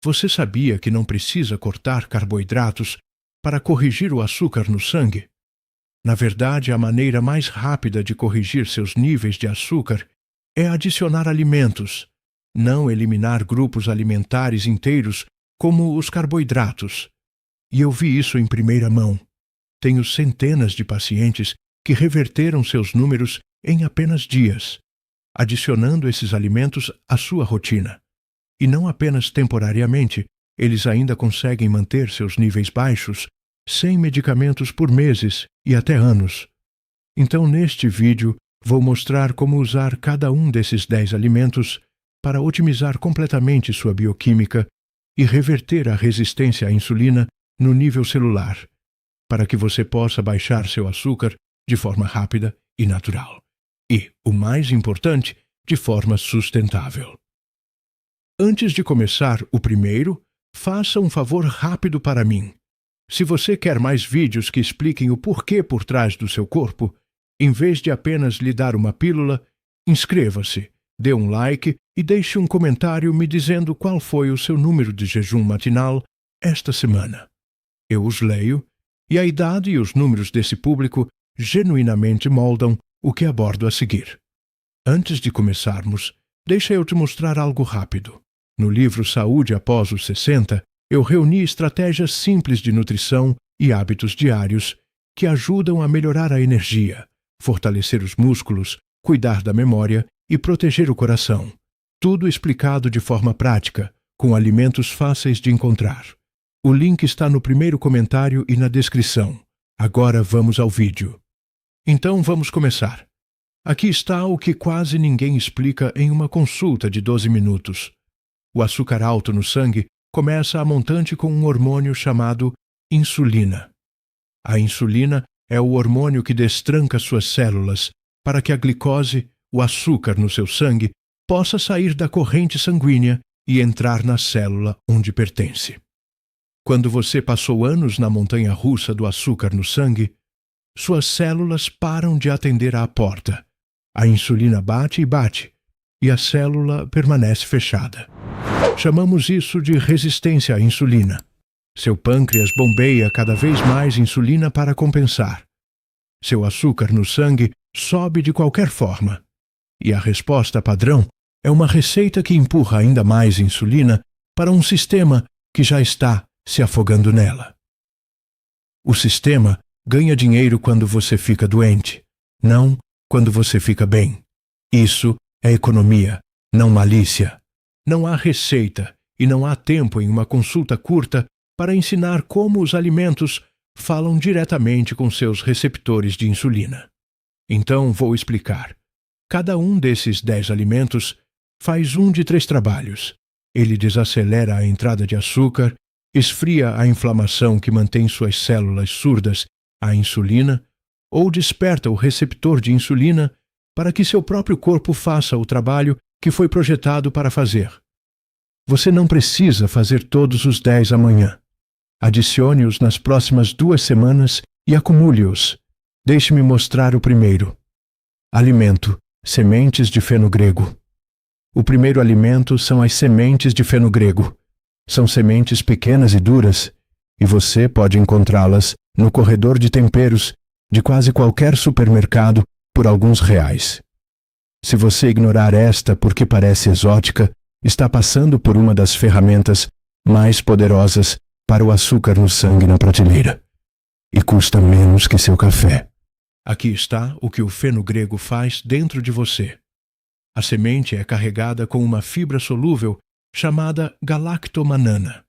Você sabia que não precisa cortar carboidratos para corrigir o açúcar no sangue? Na verdade, a maneira mais rápida de corrigir seus níveis de açúcar é adicionar alimentos, não eliminar grupos alimentares inteiros como os carboidratos. E eu vi isso em primeira mão. Tenho centenas de pacientes que reverteram seus números em apenas dias, adicionando esses alimentos à sua rotina. E não apenas temporariamente, eles ainda conseguem manter seus níveis baixos, sem medicamentos por meses e até anos. Então, neste vídeo, vou mostrar como usar cada um desses 10 alimentos para otimizar completamente sua bioquímica e reverter a resistência à insulina no nível celular, para que você possa baixar seu açúcar de forma rápida e natural. E, o mais importante, de forma sustentável. Antes de começar o primeiro, faça um favor rápido para mim. Se você quer mais vídeos que expliquem o porquê por trás do seu corpo, em vez de apenas lhe dar uma pílula, inscreva-se, dê um like e deixe um comentário me dizendo qual foi o seu número de jejum matinal esta semana. Eu os leio, e a idade e os números desse público genuinamente moldam o que abordo a seguir. Antes de começarmos, deixa eu te mostrar algo rápido. No livro Saúde após os 60, eu reuni estratégias simples de nutrição e hábitos diários que ajudam a melhorar a energia, fortalecer os músculos, cuidar da memória e proteger o coração. Tudo explicado de forma prática, com alimentos fáceis de encontrar. O link está no primeiro comentário e na descrição. Agora vamos ao vídeo. Então vamos começar. Aqui está o que quase ninguém explica em uma consulta de 12 minutos. O açúcar alto no sangue começa a montante com um hormônio chamado insulina. A insulina é o hormônio que destranca suas células para que a glicose, o açúcar no seu sangue, possa sair da corrente sanguínea e entrar na célula onde pertence. Quando você passou anos na montanha-russa do açúcar no sangue, suas células param de atender à porta. A insulina bate e bate, e a célula permanece fechada. Chamamos isso de resistência à insulina. Seu pâncreas bombeia cada vez mais insulina para compensar. Seu açúcar no sangue sobe de qualquer forma. E a resposta padrão é uma receita que empurra ainda mais insulina para um sistema que já está se afogando nela. O sistema ganha dinheiro quando você fica doente, não quando você fica bem. Isso é economia, não malícia. Não há receita e não há tempo em uma consulta curta para ensinar como os alimentos falam diretamente com seus receptores de insulina. Então vou explicar. Cada um desses 10 alimentos faz um de 3 trabalhos. Ele desacelera a entrada de açúcar, esfria a inflamação que mantém suas células surdas à insulina, ou desperta o receptor de insulina para que seu próprio corpo faça o trabalho que foi projetado para fazer. Você não precisa fazer todos os 10 amanhã. Adicione-os nas próximas 2 semanas e acumule-os. Deixe-me mostrar o primeiro. Alimento: sementes de feno grego. O primeiro alimento são as sementes de feno grego. São sementes pequenas e duras, e você pode encontrá-las no corredor de temperos de quase qualquer supermercado por alguns reais. Se você ignorar esta porque parece exótica, está passando por uma das ferramentas mais poderosas para o açúcar no sangue na prateleira. E custa menos que seu café. Aqui está o que o feno grego faz dentro de você. A semente é carregada com uma fibra solúvel chamada galactomanana.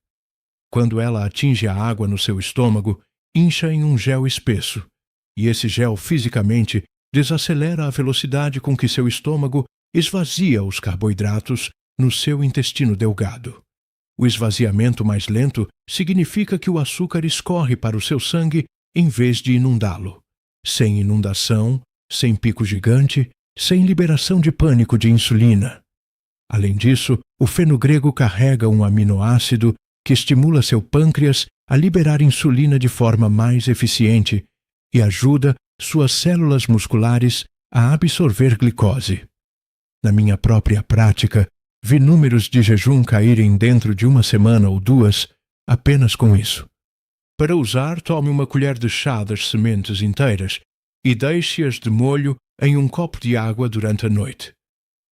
Quando ela atinge a água no seu estômago, incha em um gel espesso, e esse gel fisicamente desacelera a velocidade com que seu estômago esvazia os carboidratos no seu intestino delgado. O esvaziamento mais lento significa que o açúcar escorre para o seu sangue em vez de inundá-lo. Sem inundação, sem pico gigante, sem liberação de pânico de insulina. Além disso, o feno grego carrega um aminoácido que estimula seu pâncreas a liberar insulina de forma mais eficiente e ajuda suas células musculares a absorver glicose. Na minha própria prática, Vi números de jejum caírem dentro de uma semana ou duas apenas com isso. Para usar, tome uma colher de chá das sementes inteiras e deixe-as de molho em um copo de água durante a noite.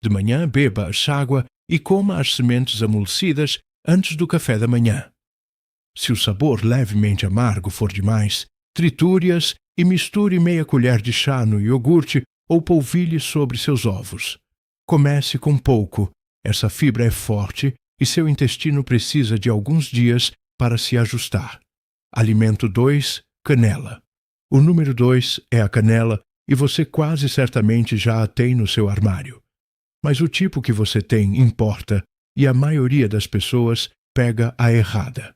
De manhã, beba essa água e coma as sementes amolecidas antes do café da manhã. Se o sabor levemente amargo for demais, triture-as e misture meia colher de chá no iogurte ou polvilhe sobre seus ovos. Comece com pouco. Essa fibra é forte e seu intestino precisa de alguns dias para se ajustar. Alimento 2, canela. O número 2 é a canela e você quase certamente já a tem no seu armário. Mas o tipo que você tem importa e a maioria das pessoas pega a errada.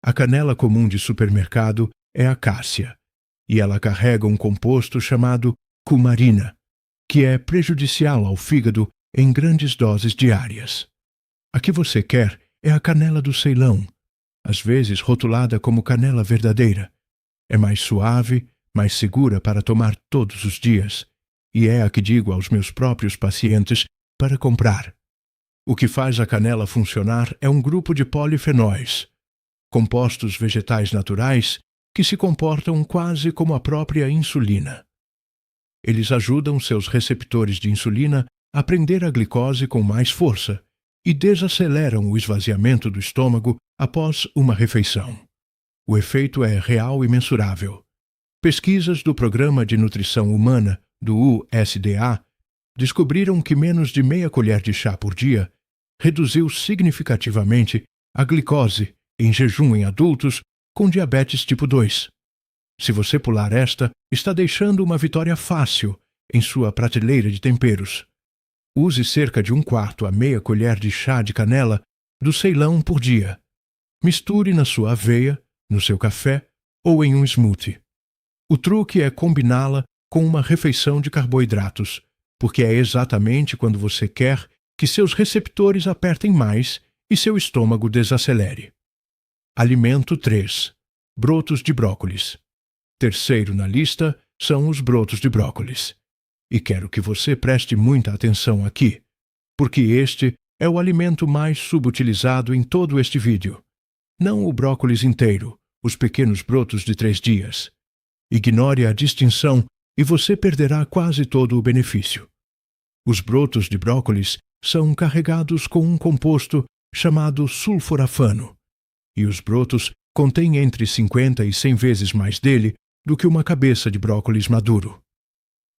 A canela comum de supermercado é a cássia e ela carrega um composto chamado cumarina, que é prejudicial ao fígado em grandes doses diárias. A que você quer é a canela do Ceilão, às vezes rotulada como canela verdadeira. É mais suave, mais segura para tomar todos os dias, e é a que digo aos meus próprios pacientes para comprar. O que faz a canela funcionar é um grupo de polifenóis, compostos vegetais naturais que se comportam quase como a própria insulina. Eles ajudam seus receptores de insulina a prender a glicose com mais força e desaceleram o esvaziamento do estômago após uma refeição. O efeito é real e mensurável. Pesquisas do Programa de Nutrição Humana, do USDA, descobriram que menos de meia colher de chá por dia reduziu significativamente a glicose em jejum em adultos com diabetes tipo 2. Se você pular esta, está deixando uma vitória fácil em sua prateleira de temperos. Use cerca de 1/4 a meia colher de chá de canela do Ceilão por dia. Misture na sua aveia, no seu café ou em um smoothie. O truque é combiná-la com uma refeição de carboidratos, porque é exatamente quando você quer que seus receptores apertem mais e seu estômago desacelere. Alimento 3. Brotos de brócolis. Terceiro na lista são os brotos de brócolis. E quero que você preste muita atenção aqui, porque este é o alimento mais subutilizado em todo este vídeo. Não o brócolis inteiro, os pequenos brotos de 3 dias. Ignore a distinção e você perderá quase todo o benefício. Os brotos de brócolis são carregados com um composto chamado sulforafano, e os brotos contêm entre 50 e 100 vezes mais dele do que uma cabeça de brócolis maduro.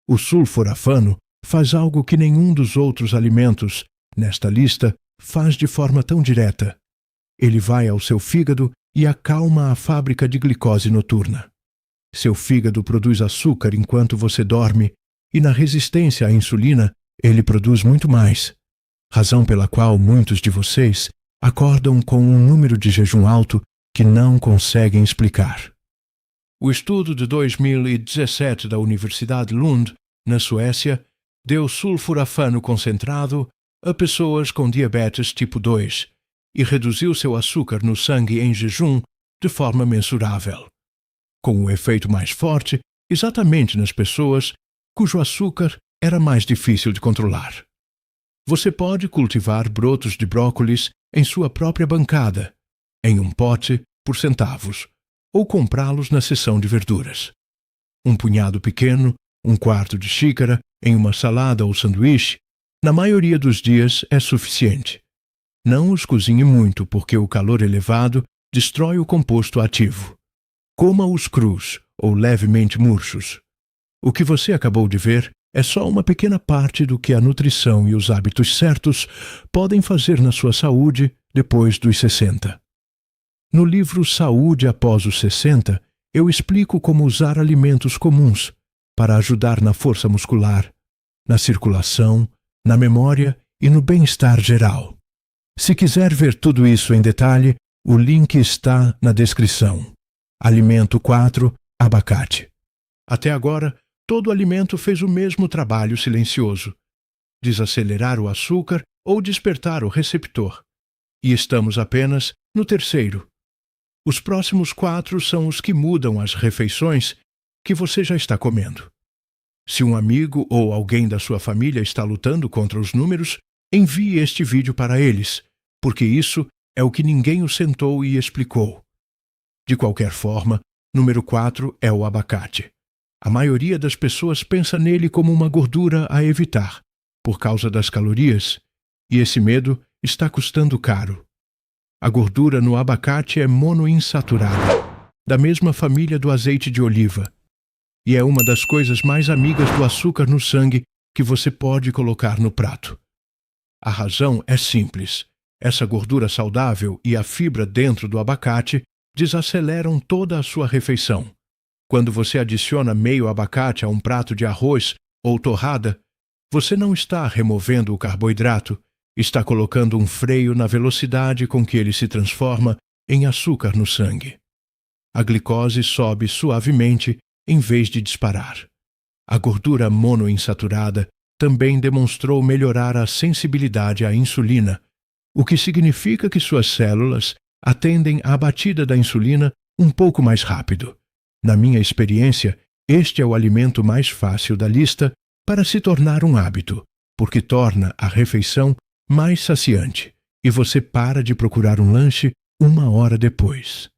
O sulforafano faz algo que nenhum dos outros alimentos nesta lista faz de forma tão direta. Ele vai ao seu fígado e acalma a fábrica de glicose noturna. Seu fígado produz açúcar enquanto você dorme e na resistência à insulina ele produz muito mais, razão pela qual muitos de vocês acordam com um número de jejum alto que não conseguem explicar. O estudo de 2017 da Universidade Lund, na Suécia, deu sulforafano concentrado a pessoas com diabetes tipo 2 e reduziu seu açúcar no sangue em jejum de forma mensurável, com o efeito mais forte exatamente nas pessoas cujo açúcar era mais difícil de controlar. Você pode cultivar brotos de brócolis em sua própria bancada, em um pote por centavos, ou comprá-los na seção de verduras. Um punhado pequeno, 1/4 de xícara, em uma salada ou sanduíche, na maioria dos dias é suficiente. Não os cozinhe muito, porque o calor elevado destrói o composto ativo. Coma-os crus ou levemente murchos. O que você acabou de ver é só uma pequena parte do que a nutrição e os hábitos certos podem fazer na sua saúde depois dos 60. No livro Saúde após os 60, eu explico como usar alimentos comuns para ajudar na força muscular, na circulação, na memória e no bem-estar geral. Se quiser ver tudo isso em detalhe, o link está na descrição. Alimento 4, abacate. Até agora, todo alimento fez o mesmo trabalho silencioso: desacelerar o açúcar ou despertar o receptor. E estamos apenas no terceiro. Os próximos 4 são os que mudam as refeições que você já está comendo. Se um amigo ou alguém da sua família está lutando contra os números, envie este vídeo para eles, porque isso é o que ninguém o sentou e explicou. De qualquer forma, número 4 é o abacate. A maioria das pessoas pensa nele como uma gordura a evitar, por causa das calorias, e esse medo está custando caro. A gordura no abacate é monoinsaturada, da mesma família do azeite de oliva, e é uma das coisas mais amigas do açúcar no sangue que você pode colocar no prato. A razão é simples. Essa gordura saudável e a fibra dentro do abacate desaceleram toda a sua refeição. Quando você adiciona meio abacate a um prato de arroz ou torrada, você não está removendo o carboidrato, está colocando um freio na velocidade com que ele se transforma em açúcar no sangue. A glicose sobe suavemente em vez de disparar. A gordura monoinsaturada também demonstrou melhorar a sensibilidade à insulina, o que significa que suas células atendem à batida da insulina um pouco mais rápido. Na minha experiência, este é o alimento mais fácil da lista para se tornar um hábito, porque torna a refeição mais saciante e você para de procurar um lanche 1 hora depois.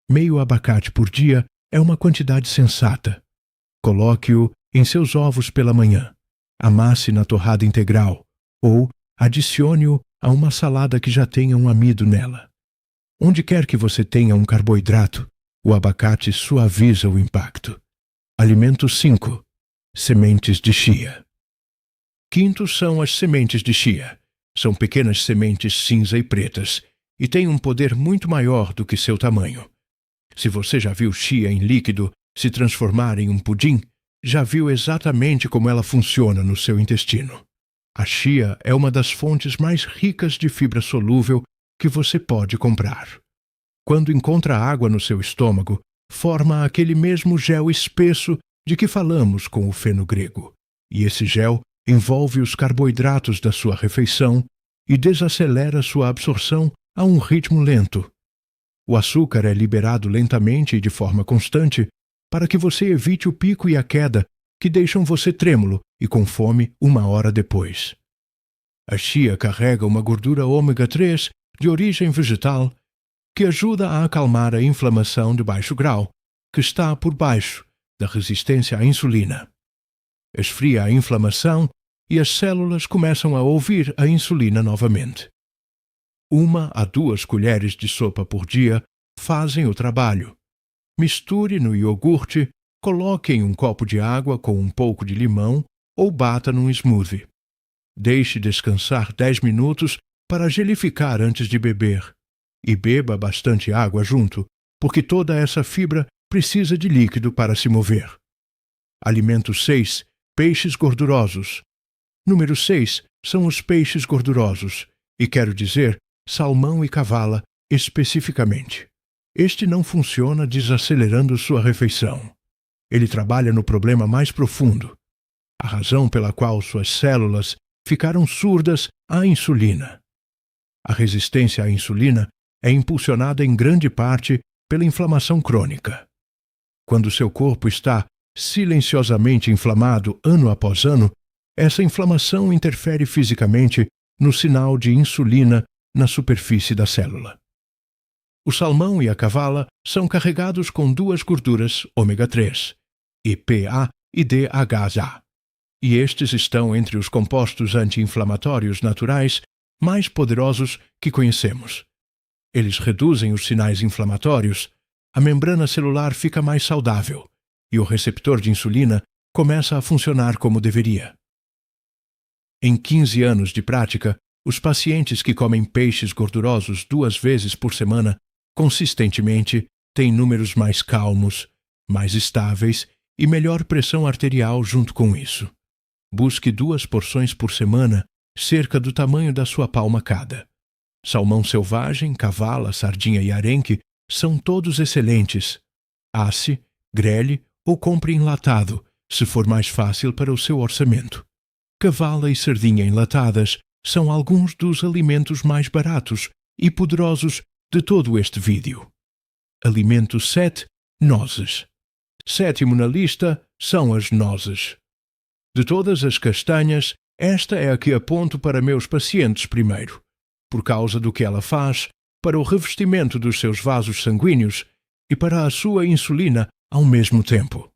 Meio abacate por dia é uma quantidade sensata. Coloque-o em seus ovos pela manhã, amasse na torrada integral ou adicione-o a uma salada que já tenha um amido nela. Onde quer que você tenha um carboidrato, o abacate suaviza o impacto. Alimento 5. Sementes de chia. Quinto são as sementes de chia. São pequenas sementes cinza e pretas e têm um poder muito maior do que seu tamanho. Se você já viu chia em líquido se transformar em um pudim, já viu exatamente como ela funciona no seu intestino. A chia é uma das fontes mais ricas de fibra solúvel que você pode comprar. Quando encontra água no seu estômago, forma aquele mesmo gel espesso de que falamos com o feno grego, e esse gel envolve os carboidratos da sua refeição e desacelera sua absorção a um ritmo lento. O açúcar é liberado lentamente e de forma constante para que você evite o pico e a queda que deixam você trêmulo e com fome 1 hora depois. A chia carrega uma gordura ômega 3 de origem vegetal que ajuda a acalmar a inflamação de baixo grau, que está por baixo da resistência à insulina. Esfria a inflamação e as células começam a ouvir a insulina novamente. 1 a 2 colheres de sopa por dia fazem o trabalho. Misture no iogurte, coloque em um copo de água com um pouco de limão ou bata num smoothie. Deixe descansar 10 minutos para gelificar antes de beber. E beba bastante água junto, porque toda essa fibra precisa de líquido para se mover. Alimento 6. Peixes gordurosos. Número 6 são os peixes gordurosos, e quero dizer salmão e cavala especificamente. Este não funciona desacelerando sua refeição. Ele trabalha no problema mais profundo, a razão pela qual suas células ficaram surdas à insulina. A resistência à insulina é impulsionada em grande parte pela inflamação crônica. Quando seu corpo está silenciosamente inflamado ano após ano, essa inflamação interfere fisicamente no sinal de insulina na superfície da célula. O salmão e a cavala são carregados com 2 gorduras ômega 3, EPA e DHA, e estes estão entre os compostos anti-inflamatórios naturais mais poderosos que conhecemos. Eles reduzem os sinais inflamatórios, a membrana celular fica mais saudável e o receptor de insulina começa a funcionar como deveria. Em 15 anos de prática, os pacientes que comem peixes gordurosos 2 vezes por semana consistentemente têm números mais calmos, mais estáveis e melhor pressão arterial junto com isso. Busque 2 porções por semana, cerca do tamanho da sua palma cada. Salmão selvagem, cavala, sardinha e arenque são todos excelentes. Asse, grelhe ou compre enlatado, se for mais fácil para o seu orçamento. Cavala e sardinha enlatadas são alguns dos alimentos mais baratos e poderosos de todo este vídeo. Alimento 7. Nozes. 7º na lista são as nozes. De todas as castanhas, Esta é a que aponto para meus pacientes primeiro, por causa do que ela faz para o revestimento dos seus vasos sanguíneos e para a sua insulina ao mesmo tempo.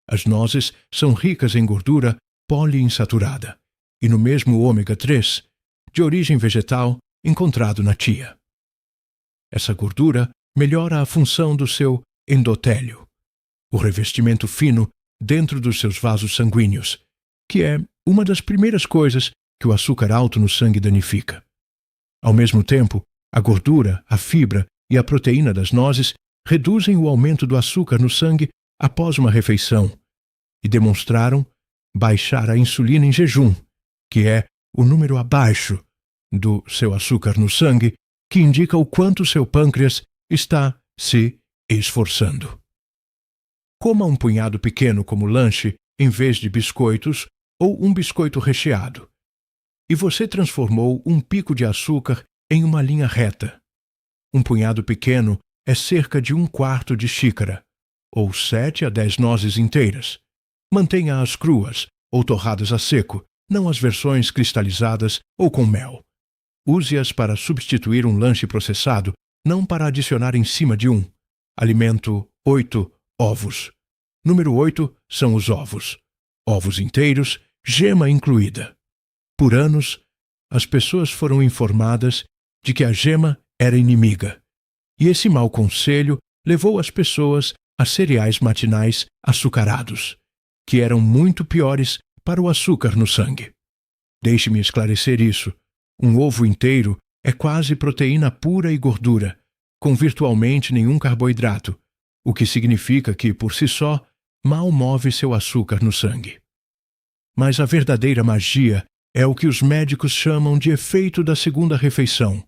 As nozes são ricas em gordura poliinsaturada e no mesmo ômega 3, de origem vegetal, encontrado na chia. Essa gordura melhora a função do seu endotélio, o revestimento fino dentro dos seus vasos sanguíneos, que é uma das primeiras coisas que o açúcar alto no sangue danifica. Ao mesmo tempo, a gordura, a fibra e a proteína das nozes reduzem o aumento do açúcar no sangue após uma refeição e demonstraram baixar a insulina em jejum, que é o número abaixo do seu açúcar no sangue, que indica o quanto seu pâncreas está se esforçando. Coma um punhado pequeno como lanche em vez de biscoitos ou um biscoito recheado, e você transformou um pico de açúcar em uma linha reta. Um punhado pequeno é cerca de 1/4 de xícara, ou 7 a 10 nozes inteiras. Mantenha-as cruas ou torradas a seco, não as versões cristalizadas ou com mel. Use-as para substituir um lanche processado, não para adicionar em cima de um. Alimento 8 ovos. Número 8 são os ovos. Ovos inteiros, gema incluída. Por anos, as pessoas foram informadas de que a gema era inimiga, e esse mau conselho levou as pessoas a cereais matinais açucarados, que eram muito piores para o açúcar no sangue. Deixe-me esclarecer isso. Um ovo inteiro é quase proteína pura e gordura, com virtualmente nenhum carboidrato, o que significa que, por si só, mal move seu açúcar no sangue. Mas a verdadeira magia é o que os médicos chamam de efeito da segunda refeição.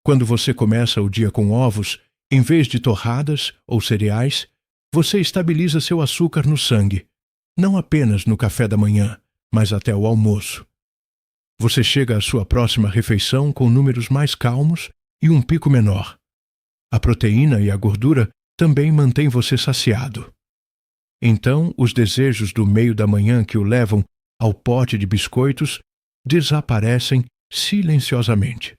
Quando você começa o dia com ovos, em vez de torradas ou cereais, você estabiliza seu açúcar no sangue, não apenas no café da manhã, mas até o almoço. Você chega à sua próxima refeição com números mais calmos e um pico menor. A proteína e a gordura também mantêm você saciado. Então, os desejos do meio da manhã que o levam ao pote de biscoitos desaparecem silenciosamente.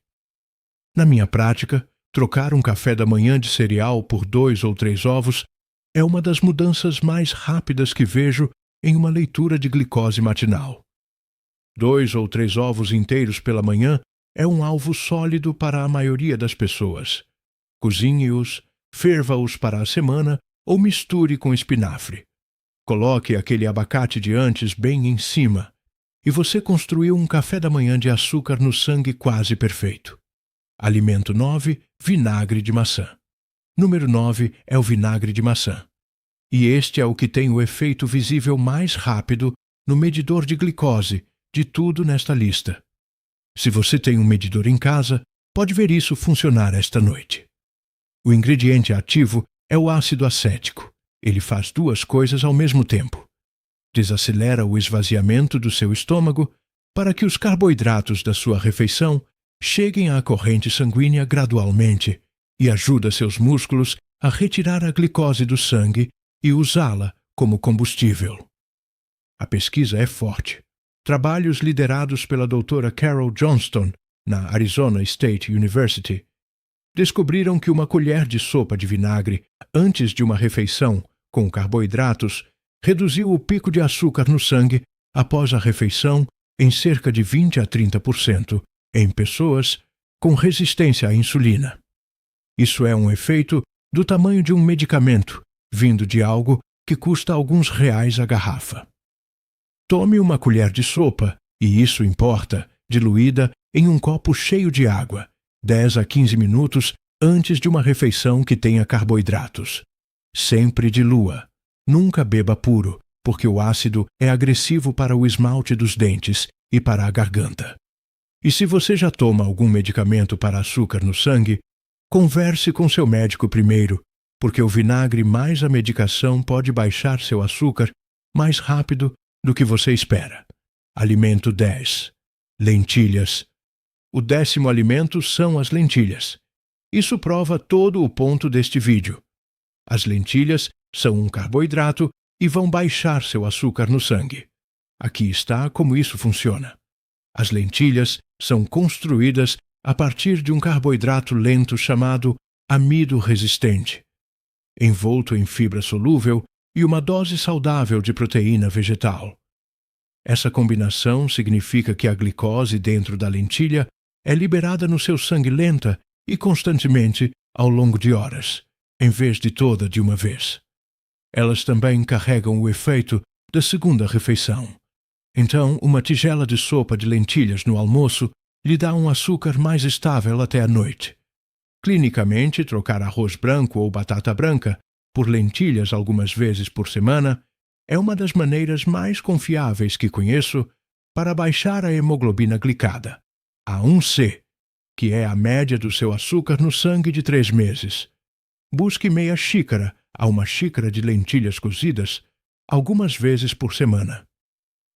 Na minha prática, trocar um café da manhã de cereal por 2 ou 3 ovos é uma das mudanças mais rápidas que vejo em uma leitura de glicose matinal. 2 ou 3 ovos inteiros pela manhã é um alvo sólido para a maioria das pessoas. Cozinhe-os, ferva-os para a semana ou misture com espinafre. Coloque aquele abacate de antes bem em cima, e você construiu um café da manhã de açúcar no sangue quase perfeito. Alimento 9, vinagre de maçã. Número 9 é o vinagre de maçã. E este é o que tem o efeito visível mais rápido no medidor de glicose de tudo nesta lista. Se você tem um medidor em casa, pode ver isso funcionar esta noite. O ingrediente ativo é o ácido acético. Ele faz 2 coisas ao mesmo tempo. Desacelera o esvaziamento do seu estômago para que os carboidratos da sua refeição cheguem à corrente sanguínea gradualmente e ajuda seus músculos a retirar a glicose do sangue e usá-la como combustível. A pesquisa é forte. Trabalhos liderados pela doutora Carol Johnston, na Arizona State University, descobriram que uma colher de sopa de vinagre antes de uma refeição com carboidratos reduziu o pico de açúcar no sangue após a refeição em cerca de 20 a 30% em pessoas com resistência à insulina. Isso é um efeito do tamanho de um medicamento, vindo de algo que custa alguns reais a garrafa. Tome uma colher de sopa, e isso importa, diluída em um copo cheio de água, 10 a 15 minutos antes de uma refeição que tenha carboidratos. Sempre dilua. Nunca beba puro, porque o ácido é agressivo para o esmalte dos dentes e para a garganta. E se você já toma algum medicamento para açúcar no sangue, converse com seu médico primeiro, porque o vinagre mais a medicação pode baixar seu açúcar mais rápido do que você espera. Alimento 10. Lentilhas. O 10º alimento são as lentilhas. Isso prova todo o ponto deste vídeo. As lentilhas são um carboidrato e vão baixar seu açúcar no sangue. Aqui está como isso funciona. As lentilhas são construídas a partir de um carboidrato lento chamado amido resistente, envolto em fibra solúvel e uma dose saudável de proteína vegetal. Essa combinação significa que a glicose dentro da lentilha é liberada no seu sangue lenta e constantemente ao longo de horas, em vez de toda de uma vez. Elas também carregam o efeito da segunda refeição. Então, uma tigela de sopa de lentilhas no almoço lhe dá um açúcar mais estável até a noite. Clinicamente, trocar arroz branco ou batata branca por lentilhas algumas vezes por semana é uma das maneiras mais confiáveis que conheço para baixar a hemoglobina glicada, A1C, que é a média do seu açúcar no sangue de 3 meses. Busque meia xícara a uma xícara de lentilhas cozidas algumas vezes por semana.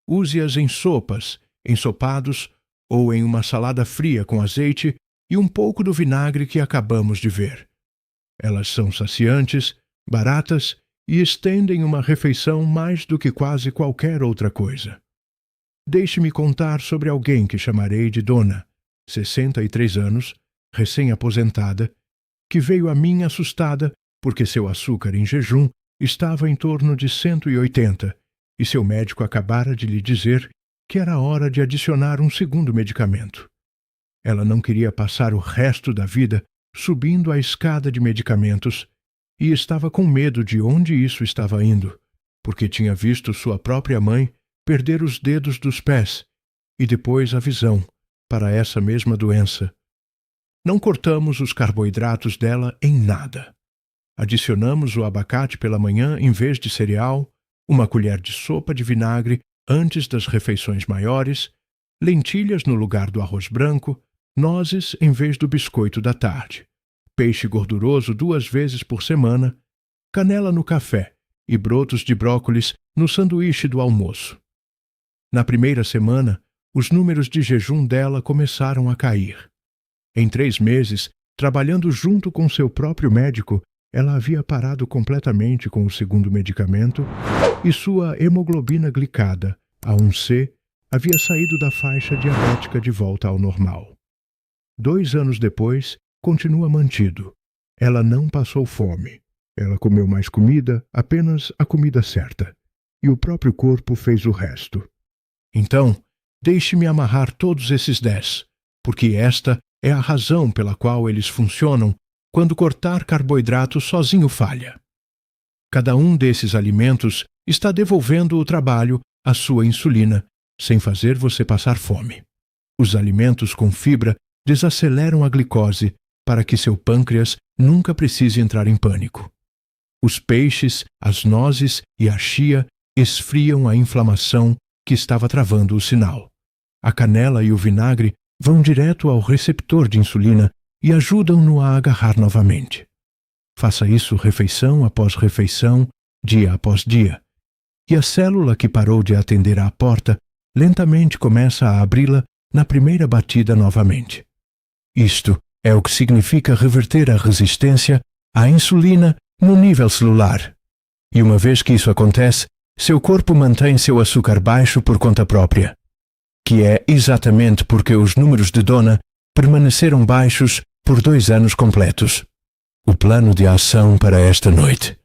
Use-as em sopas, ensopados ou em uma salada fria com azeite e um pouco do vinagre que acabamos de ver. Elas são saciantes, baratas e estendem uma refeição mais do que quase qualquer outra coisa. Deixe-me contar sobre alguém que chamarei de Dona, 63 anos, recém-aposentada, que veio a mim assustada porque seu açúcar em jejum estava em torno de 180 e seu médico acabara de lhe dizer que era hora de adicionar um segundo medicamento. Ela não queria passar o resto da vida subindo a escada de medicamentos e estava com medo de onde isso estava indo, porque tinha visto sua própria mãe perder os dedos dos pés e depois a visão para essa mesma doença. Não cortamos os carboidratos dela em nada. Adicionamos o abacate pela manhã em vez de cereal, uma colher de sopa de vinagre antes das refeições maiores, lentilhas no lugar do arroz branco, nozes em vez do biscoito da tarde, peixe gorduroso 2 vezes por semana, canela no café e brotos de brócolis no sanduíche do almoço. Na primeira semana, os números de jejum dela começaram a cair. Em 3 meses, trabalhando junto com seu próprio médico, ela havia parado completamente com o segundo medicamento e sua hemoglobina glicada, A1C, havia saído da faixa diabética de volta ao normal. 2 anos depois, continua mantido. Ela não passou fome. Ela comeu mais comida, apenas a comida certa. E o próprio corpo fez o resto. Então, deixe-me amarrar todos esses 10, porque esta é a razão pela qual eles funcionam quando cortar carboidrato sozinho falha. Cada um desses alimentos está devolvendo o trabalho à sua insulina, sem fazer você passar fome. Os alimentos com fibra desaceleram a glicose para que seu pâncreas nunca precise entrar em pânico. Os peixes, as nozes e a chia esfriam a inflamação que estava travando o sinal. A canela e o vinagre vão direto ao receptor de insulina e ajudam-no a agarrar novamente. Faça isso refeição após refeição, dia após dia, e a célula que parou de atender à porta lentamente começa a abri-la na primeira batida novamente. Isto é o que significa reverter a resistência à insulina no nível celular. E uma vez que isso acontece, seu corpo mantém seu açúcar baixo por conta própria, que é exatamente porque os números de Dona permaneceram baixos por 2 anos completos. O plano de ação para esta noite.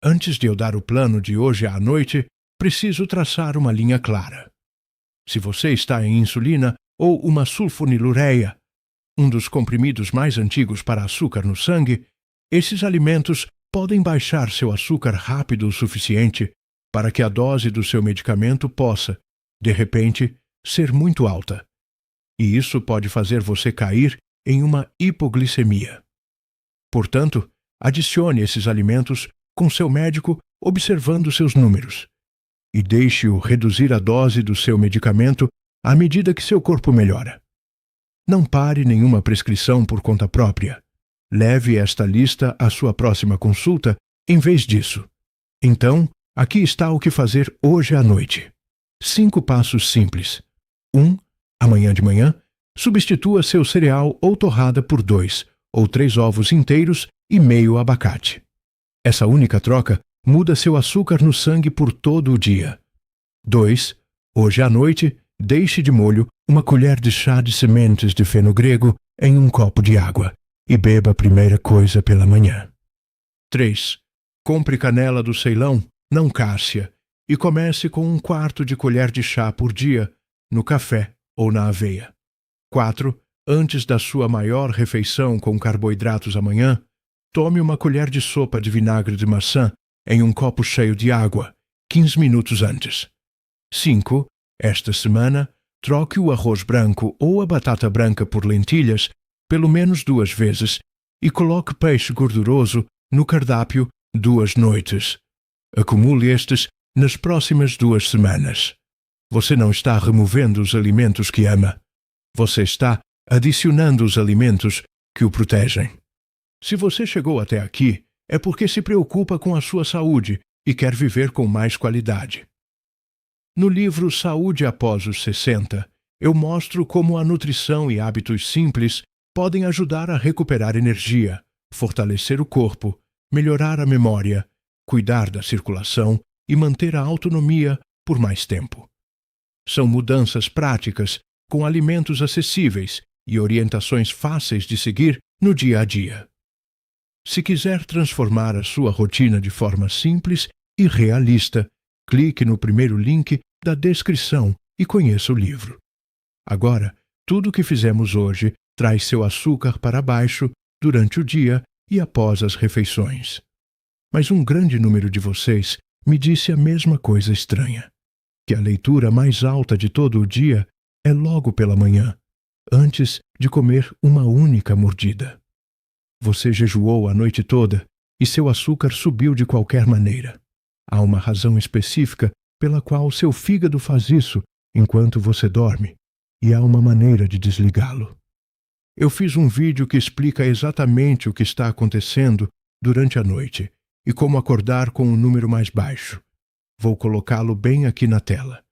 Antes de eu dar o plano de hoje à noite, preciso traçar uma linha clara. Se você está em insulina ou uma sulfonilureia, um dos comprimidos mais antigos para açúcar no sangue, esses alimentos podem baixar seu açúcar rápido o suficiente para que a dose do seu medicamento possa, de repente, ser muito alta. E isso pode fazer você cair em uma hipoglicemia. Portanto, adicione esses alimentos com seu médico observando seus números e deixe-o reduzir a dose do seu medicamento à medida que seu corpo melhora. Não pare nenhuma prescrição por conta própria. Leve esta lista à sua próxima consulta em vez disso. Então, aqui está o que fazer hoje à noite. 5 passos simples. 1. Amanhã de manhã, substitua seu cereal ou torrada por 2 ou 3 ovos inteiros e meio abacate. Essa única troca muda seu açúcar no sangue por todo o dia. 2. Hoje à noite, deixe de molho uma colher de chá de sementes de feno grego em um copo de água e beba a primeira coisa pela manhã. 3. Compre canela do Ceilão, não cássia, e comece com 1/4 de colher de chá por dia, no café ou na aveia. 4. Antes da sua maior refeição com carboidratos amanhã, tome uma colher de sopa de vinagre de maçã em um copo cheio de água, 15 minutos antes. 5. Esta semana, troque o arroz branco ou a batata branca por lentilhas pelo menos 2 vezes e coloque peixe gorduroso no cardápio 2 noites. Acumule estes nas próximas 2 semanas. Você não está removendo os alimentos que ama. Você está adicionando os alimentos que o protegem. Se você chegou até aqui, é porque se preocupa com a sua saúde e quer viver com mais qualidade. No livro Saúde após os 60, eu mostro como a nutrição e hábitos simples podem ajudar a recuperar energia, fortalecer o corpo, melhorar a memória, cuidar da circulação e manter a autonomia por mais tempo. São mudanças práticas, com alimentos acessíveis e orientações fáceis de seguir no dia a dia. Se quiser transformar a sua rotina de forma simples e realista, clique no primeiro link da descrição e conheça o livro. Agora, tudo o que fizemos hoje traz seu açúcar para baixo durante o dia e após as refeições. Mas um grande número de vocês me disse a mesma coisa estranha, que a leitura mais alta de todo o dia é logo pela manhã, antes de comer uma única mordida. Você jejuou a noite toda e seu açúcar subiu de qualquer maneira. Há uma razão específica pela qual seu fígado faz isso enquanto você dorme, e há uma maneira de desligá-lo. Eu fiz um vídeo que explica exatamente o que está acontecendo durante a noite e como acordar com um número mais baixo. Vou colocá-lo bem aqui na tela.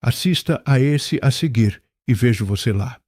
Assista a esse a seguir e vejo você lá.